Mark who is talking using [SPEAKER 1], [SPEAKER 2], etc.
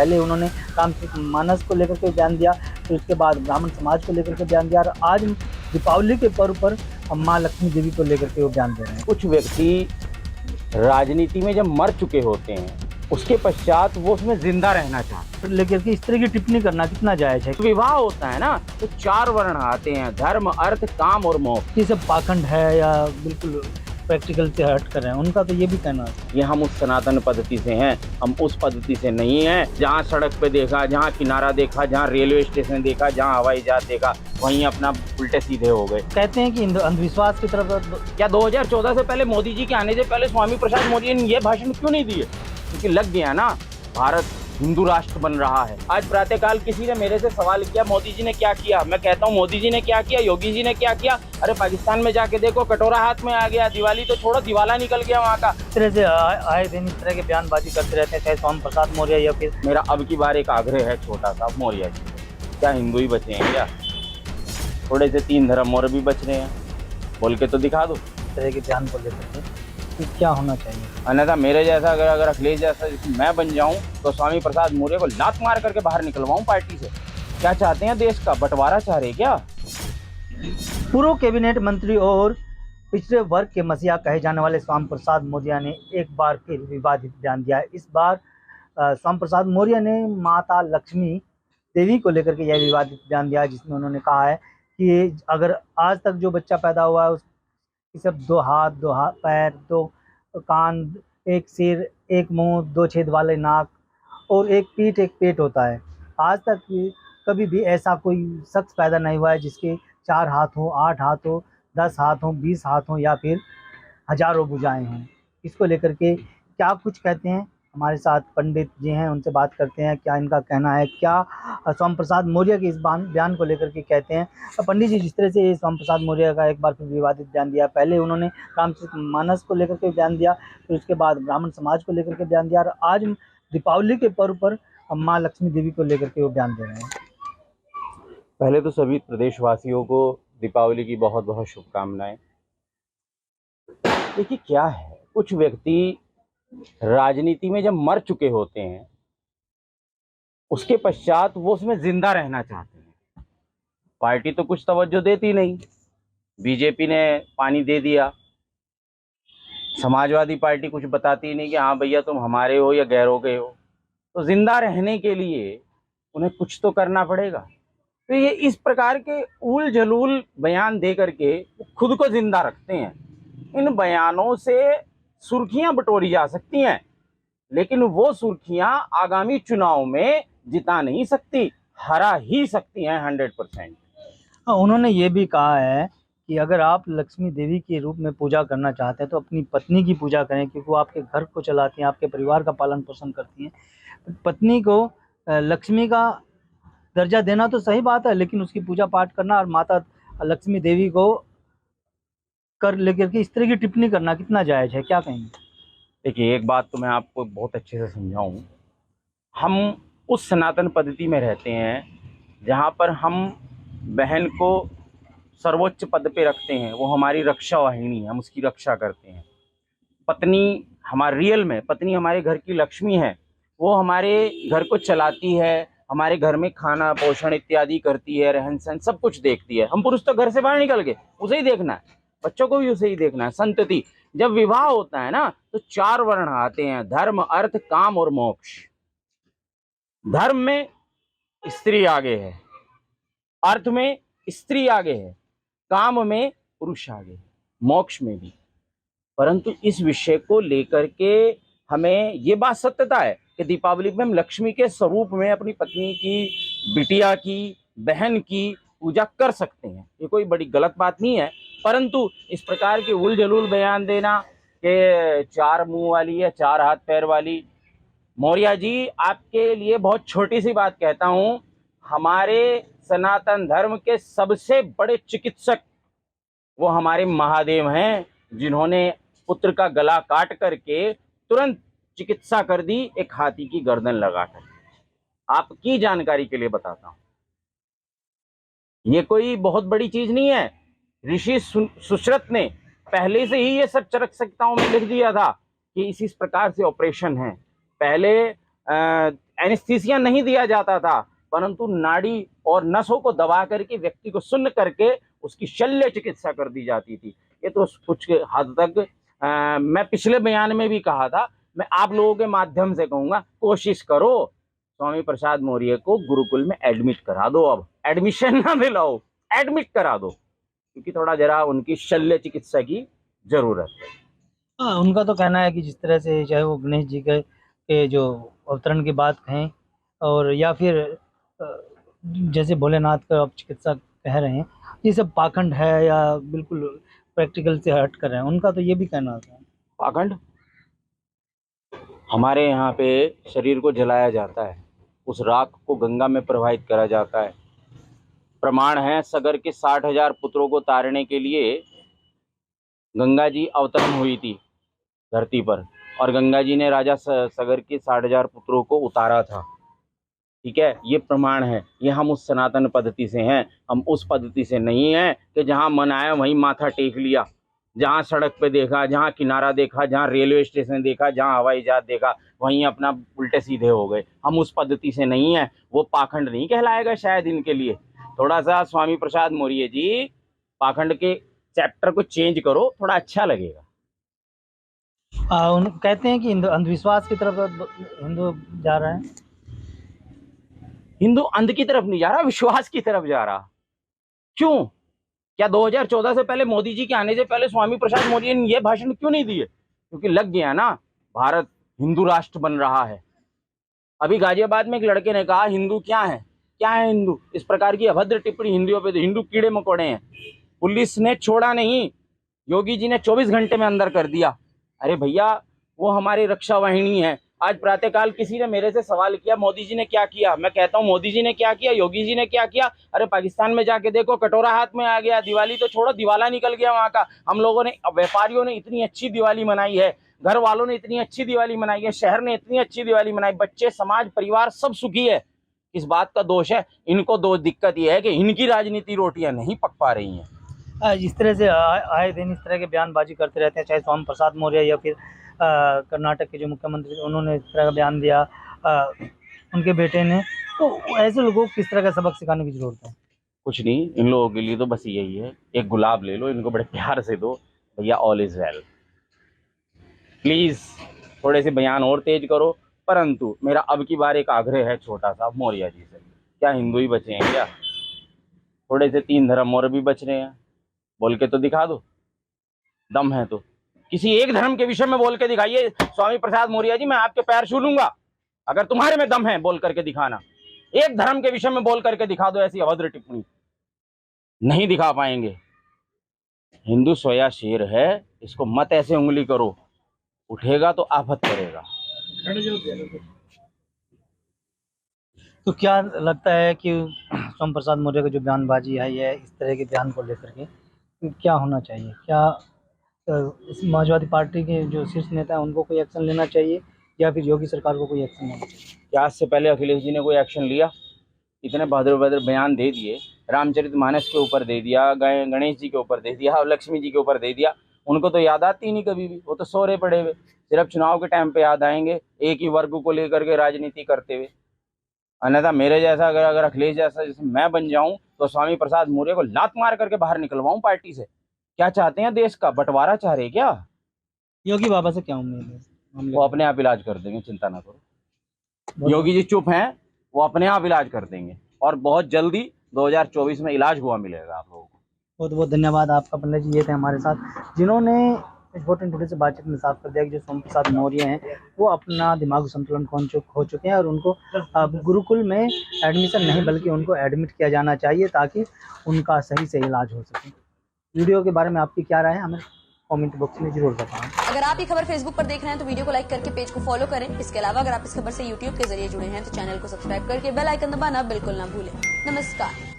[SPEAKER 1] पहले उन्होंने रामचरितमानस को लेकर के बयान दिया, फिर उसके बाद ब्राह्मण समाज को लेकर के बयान दिया, और आज दीपावली के पर्व पर माँ लक्ष्मी देवी को लेकर के वो बयान दे रहे हैं।
[SPEAKER 2] कुछ व्यक्ति राजनीति में जब मर चुके होते हैं उसके पश्चात वो उसमें जिंदा रहना चाहते हैं,
[SPEAKER 1] लेकर के इस तरह की टिप्पणी करना कितना जायज है?
[SPEAKER 2] विवाह होता है ना तो 4 वर्ण आते हैं, धर्म, अर्थ, काम और मोक्ष।
[SPEAKER 1] ये सब पाखंड है या बिल्कुल प्रैक्टिकल से हट कर रहे हैं, उनका तो ये भी कहना है।
[SPEAKER 2] ये हम उस सनातन पद्धति से हैं, हम उस पद्धति से नहीं हैं। जहाँ सड़क पे देखा, जहाँ किनारा देखा, जहाँ रेलवे स्टेशन देखा, जहाँ हवाई जहाज देखा, वहीं अपना उल्टे सीधे हो गए।
[SPEAKER 1] कहते हैं कि अंधविश्वास की तरफ
[SPEAKER 2] क्या 2014 से पहले, मोदी जी के आने से पहले स्वामी प्रसाद मौर्य ने ये भाषण क्यों नहीं दिए? क्योंकि लग गया ना, भारत हिंदू राष्ट्र बन रहा है। आज प्रातःकाल किसी ने मेरे से सवाल किया, मोदी जी ने क्या किया? मैं कहता हूँ मोदी जी ने क्या किया, योगी जी ने क्या किया? अरे पाकिस्तान में जाके देखो, कटोरा हाथ में आ गया, दिवाली तो छोड़ो, दिवाला निकल गया वहाँ का।
[SPEAKER 1] इस तरह से आए दिन इस तरह के बयानबाजी करते रहते हैं, चाहे स्वामी प्रसाद मौर्य या फिर।
[SPEAKER 2] मेरा अब की बार एक आग्रह है छोटा सा मौर्य जी, क्या हिंदू ही बचे हैं क्या? थोड़े से 3 धर्म और भी बच रहे हैं, बोल के तो दिखा दो।
[SPEAKER 1] इस तरह के बयान को लेकर के कि क्या होना चाहिए?
[SPEAKER 2] अन्यथा मेरे जैसा अगर अखिलेश जैसा मैं बन जाऊं तो स्वामी प्रसाद मौर्य को लात मार करके बाहर निकलवाऊं पार्टी से। क्या चाहते हैं? देश का बंटवारा चाह रहे क्या?
[SPEAKER 1] पूर्व कैबिनेट मंत्री और पिछड़े वर्ग के मसीहा कहे जाने वाले स्वामी प्रसाद मौर्य ने एक बार फिर विवादित बयान दिया है। इस बार स्वामी प्रसाद मौर्य ने माता लक्ष्मी देवी को लेकर के यह विवादित बयान दिया, जिसमें उन्होंने कहा है कि अगर आज तक जो बच्चा पैदा हुआ है उसकी सब 2 हाथ, 2 पैर, 2 कान, 1 सिर, 1 मुंह, 2 छेद वाले नाक और 1 पीठ, 1 पेट होता है। आज तक कभी भी ऐसा कोई शख्स पैदा नहीं हुआ है जिसके 4 हाथ हो, 8 हाथ हो, 10 हाथ हो, 20 हाथ हो या फिर हजारों भुजाएं हों। इसको लेकर के क्या कुछ कहते हैं? हमारे साथ पंडित जी हैं, उनसे बात करते हैं, क्या इनका कहना है, क्या स्वामी प्रसाद मौर्य के इस बयान को लेकर के कहते हैं। पंडित जी, जिस तरह से स्वामी प्रसाद मौर्य का एक बार फिर विवादित बयान दिया, पहले उन्होंने रामचरितमानस को लेकर के बयान दिया, फिर उसके बाद ब्राह्मण समाज को लेकर के बयान दिया, और आज दीपावली के पर्व पर माँ लक्ष्मी देवी को लेकर के वो बयान दे रहे हैं।
[SPEAKER 2] पहले तो सभी प्रदेशवासियों को दीपावली की बहुत बहुत शुभकामनाएं। देखिए क्या है, कुछ व्यक्ति राजनीति में जब मर चुके होते हैं उसके पश्चात वो उसमें जिंदा रहना चाहते हैं। पार्टी तो कुछ तवज्जो देती नहीं, बीजेपी ने पानी दे दिया, समाजवादी पार्टी कुछ बताती नहीं कि हाँ भैया तुम हमारे हो या गैरों के हो। तो जिंदा रहने के लिए उन्हें कुछ तो करना पड़ेगा। तो ये इस प्रकार के उल जलूल बयान दे करके खुद को जिंदा रखते हैं। इन बयानों से सुर्खियां बटोरी जा सकती हैं, लेकिन वो सुर्खियां आगामी चुनाव में जिता नहीं सकती, हरा ही सकती हैं 100%।
[SPEAKER 1] हाँ, उन्होंने ये भी कहा है कि अगर आप लक्ष्मी देवी के रूप में पूजा करना चाहते हैं तो अपनी पत्नी की पूजा करें, क्योंकि वो आपके घर को चलाती हैं, आपके परिवार का पालन पोषण करती हैं। पत्नी को लक्ष्मी का दर्जा देना तो सही बात है, लेकिन उसकी पूजा पाठ करना और माता लक्ष्मी देवी को कर लेकर के इस तरह की टिप्पणी करना कितना जायज है? क्या कहेंगे?
[SPEAKER 2] देखिए एक बात तो मैं आपको बहुत अच्छे से समझाऊं, हम उस सनातन पद्धति में रहते हैं जहाँ पर हम बहन को सर्वोच्च पद पे रखते हैं, वो हमारी रक्षा वाहिनी है, हम उसकी रक्षा करते हैं। पत्नी हमारे रियल में पत्नी हमारे घर की लक्ष्मी है, वो हमारे घर को चलाती है, हमारे घर में खाना पोषण इत्यादि करती है, रहन सहन सब कुछ देखती है। हम पुरुष तो घर से बाहर निकल गए, उसे ही देखना है, बच्चों को भी उसे ही देखना है, संतति। जब विवाह होता है ना तो 4 वर्ण आते हैं, धर्म, अर्थ, काम और मोक्ष। धर्म में स्त्री आगे है, अर्थ में स्त्री आगे है, काम में पुरुष आगे है, मोक्ष में भी। परंतु इस विषय को लेकर के हमें ये बात सत्यता है कि दीपावली में हम लक्ष्मी के स्वरूप में अपनी पत्नी की, बिटिया की, बहन की पूजा कर सकते हैं, ये कोई बड़ी गलत बात नहीं है। परंतु इस प्रकार के उल जलूल बयान देना कि 4 मुंह वाली है, 4 हाथ पैर वाली, मौर्य जी आपके लिए बहुत छोटी सी बात कहता हूं, हमारे सनातन धर्म के सबसे बड़े चिकित्सक वो हमारे महादेव हैं, जिन्होंने पुत्र का गला काट करके तुरंत चिकित्सा कर दी एक हाथी की गर्दन लगाकर। आपकी जानकारी के लिए बताता हूं, ये कोई बहुत बड़ी चीज नहीं है। ऋषि सुश्रुत ने पहले से ही ये सब चरक संहिताओं में लिख दिया था कि इस प्रकार से ऑपरेशन है। पहले एनेस्थीसिया नहीं दिया जाता था, परंतु नाड़ी और नसों को दबा करके व्यक्ति को सुन्न करके उसकी शल्य चिकित्सा कर दी जाती थी। ये तो कुछ हद तक मैं पिछले बयान में भी कहा था, मैं आप लोगों के माध्यम से कहूंगा, कोशिश करो स्वामी प्रसाद मौर्य को गुरुकुल में एडमिट करा दो। अब एडमिशन ना दिलाओ, एडमिट करा दो, क्योंकि थोड़ा जरा उनकी शल्य चिकित्सा की जरूरत है।
[SPEAKER 1] हाँ, उनका तो कहना है कि जिस तरह से चाहे वो गणेश जी के जो अवतरण की बात कहें और या फिर जैसे भोलेनाथ का आप चिकित्सा कह रहे हैं, ये सब पाखंड है या बिल्कुल प्रैक्टिकल से हट कर रहे हैं, उनका तो ये भी कहना था।
[SPEAKER 2] पाखंड? हमारे यहाँ पे शरीर को जलाया जाता है, उस राख को गंगा में प्रवाहित करा जाता है। प्रमाण है, सगर के 60,000 पुत्रों को तारने के लिए गंगा जी अवतरण हुई थी धरती पर, और गंगा जी ने राजा सगर के 60,000 पुत्रों को उतारा था। ठीक है, ये प्रमाण है। ये हम उस सनातन पद्धति से हैं, हम उस पद्धति से नहीं हैं कि जहाँ मन आया वहीं माथा टेक लिया, जहाँ सड़क पे देखा, जहाँ किनारा देखा, जहाँ रेलवे स्टेशन देखा, जहाँ हवाई जहाज देखा, वहीं अपना उल्टे सीधे हो गए। हम उस पद्धति से नहीं हैं। वो पाखंड नहीं कहलाएगा शायद इनके लिए। थोड़ा सा स्वामी प्रसाद मौर्य जी, पाखंड के चैप्टर को चेंज करो, थोड़ा अच्छा लगेगा।
[SPEAKER 1] उन कहते हैं कि अंधविश्वास की तरफ हिंदू जा रहा है।
[SPEAKER 2] हिंदू अंध की तरफ नहीं जा रहा, विश्वास की तरफ जा रहा। क्यों? क्या 2014 से पहले, मोदी जी के आने से पहले स्वामी प्रसाद मौर्य ने यह भाषण क्यों नहीं दिए? क्योंकि लग गया ना, भारत हिंदू राष्ट्र बन रहा है। अभी गाजियाबाद में एक लड़के ने कहा, हिंदू क्या है, क्या है हिंदू? इस प्रकार की अभद्र टिप्पणी हिंदुओं पे, हिंदू कीड़े मकोड़े हैं। पुलिस ने छोड़ा नहीं, योगी जी ने 24 घंटे में अंदर कर दिया। अरे भैया, वो हमारी रक्षा वाहिनी है। आज प्रातःकाल किसी ने मेरे से सवाल किया, मोदी जी ने क्या किया? मैं कहता हूँ, मोदी जी ने क्या किया, योगी जी ने क्या किया? अरे पाकिस्तान में जाके देखो, कटोरा हाथ में आ गया, दिवाली तो छोड़ो, दिवाला निकल गया वहां का। हम लोगों ने, व्यापारियों ने इतनी अच्छी दिवाली मनाई है, घर वालों ने इतनी अच्छी दिवाली मनाई है, शहर ने इतनी अच्छी दिवाली मनाई, बच्चे, समाज, परिवार सब सुखी है। इस बात का दोष है इनको। दो दिक्कत यह है कि इनकी राजनीति रोटियां नहीं पक पा रही हैं।
[SPEAKER 1] इस तरह से आए दिन इस तरह के बयानबाजी करते रहते हैं, चाहे स्वामी प्रसाद मौर्य या फिर कर्नाटक के जो मुख्यमंत्री, उन्होंने इस तरह का बयान दिया, उनके बेटे ने। तो ऐसे लोगों को किस तरह का सबक सिखाने की जरूरत है?
[SPEAKER 2] कुछ नहीं, इन लोगों के लिए तो बस यही है, एक गुलाब ले लो, इनको बड़े प्यार से दो, भैया ऑल इज वेल। प्लीज थोड़े से बयान और तेज करो। परंतु मेरा अब की बार एक आग्रह है छोटा सा मौर्य जी से, क्या हिंदू ही बचे हैं क्या? थोड़े से 3 धर्म और भी बच रहे हैं, बोल के तो दिखा दो। दम है तो किसी एक धर्म के विषय में बोल के दिखाइए। स्वामी प्रसाद मौर्य जी, मैं आपके पैर छू लूंगा अगर तुम्हारे में दम है, बोल करके दिखाना। एक धर्म के विषय में बोल करके दिखा दो ऐसी अभद्र टिप्पणी। नहीं दिखा पाएंगे। हिंदू सोया शेर है, इसको मत ऐसे उंगली करो, उठेगा तो आफत करेगा।
[SPEAKER 1] तो क्या लगता है कि स्वामी प्रसाद मौर्य का जो बयानबाजी है, ये इस तरह के बयान को लेकर के क्या होना चाहिए? क्या इस समाजवादी पार्टी के जो शीर्ष नेता हैं उनको कोई एक्शन लेना चाहिए या फिर योगी सरकार को कोई एक्शन लेना चाहिए?
[SPEAKER 2] क्या आज से पहले अखिलेश जी ने कोई एक्शन लिया? इतने भद्र भद्र बयान दे दिए, रामचरितमानस के ऊपर दे दिया, गणेश जी के ऊपर दे दिया, और लक्ष्मी जी के ऊपर दे दिया। उनको तो याद आती नहीं कभी भी, वो तो सोरे पड़े हुए, सिर्फ चुनाव के टाइम पे याद आएंगे, एक ही वर्ग को लेकर के राजनीति करते हुए। अन्यथा मेरे जैसा, अगर अखिलेश जैसा जैसे मैं बन जाऊं, तो स्वामी प्रसाद मौर्य को लात मार करके बाहर निकलवाऊं पार्टी से। क्या चाहते हैं? देश का बंटवारा चाह रहे क्या?
[SPEAKER 1] योगी बाबा से क्या उम्मीद है?
[SPEAKER 2] वो अपने आप इलाज कर देंगे, चिंता ना करो। योगी जी चुप हैं, वो अपने आप इलाज कर देंगे, और बहुत जल्दी 2024 में इलाज हुआ मिलेगा आप लोगों को।
[SPEAKER 1] बहुत बहुत धन्यवाद आपका पंडित जी। ये थे हमारे साथ जिन्होंने इम्पोर्टेंट टुडे से बातचीत में साफ कर दिया कि जो स्वामी प्रसाद मौर्य हैं वो अपना दिमागी संतुलन खो चुके हैं और उनको अब गुरुकुल में एडमिशन नहीं बल्कि उनको एडमिट किया जाना चाहिए ताकि उनका सही से इलाज हो सके। वीडियो के बारे में आपकी क्या राय है, हमें कमेंट बॉक्स में जरूर बताएं।
[SPEAKER 3] अगर आप ये खबर फेसबुक पर देख रहे हैं तो वीडियो को लाइक करके पेज को फॉलो करें। इसके अलावा अगर आप इस खबर से यूट्यूब के जरिए जुड़े हैं तो चैनल को सब्सक्राइब करके बेल आइकन दबाना बिल्कुल ना भूलें। नमस्कार।